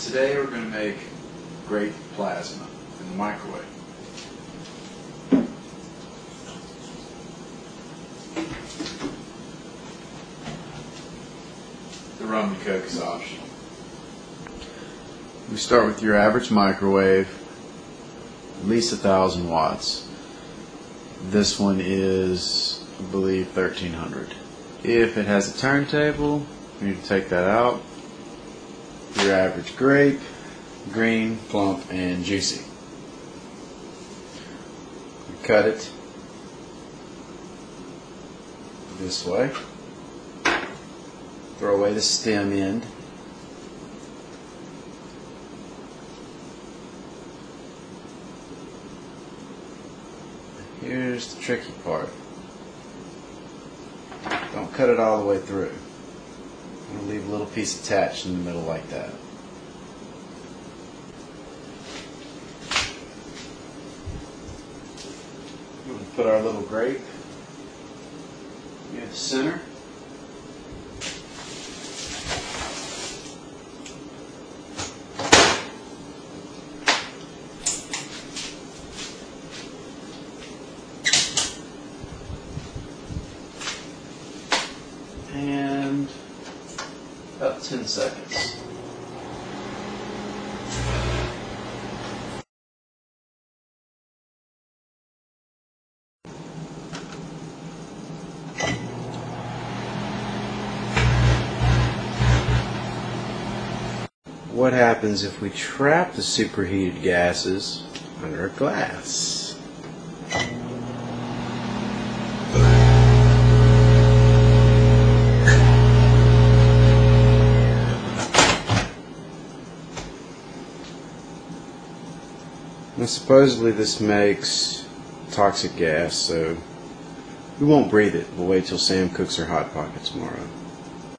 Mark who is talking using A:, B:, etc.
A: Today we're going to make grape plasma in the microwave. The rum and coke is optional. We start with your average microwave, at least 1,000 watts. This one is, I believe, 1,300. If it has a turntable, you need to take that out. Your average grape, green, plump, and juicy. You cut it this way. Throw away the stem end. Here's the tricky part. Don't cut it all the way through. I'm going to leave a little piece attached in the middle like that. We're going to put our little grape near the center. And about 10 seconds. What happens if we trap the superheated gases under a glass? Now, supposedly this makes toxic gas, so we won't breathe it. We'll wait till Sam cooks her Hot Pocket tomorrow.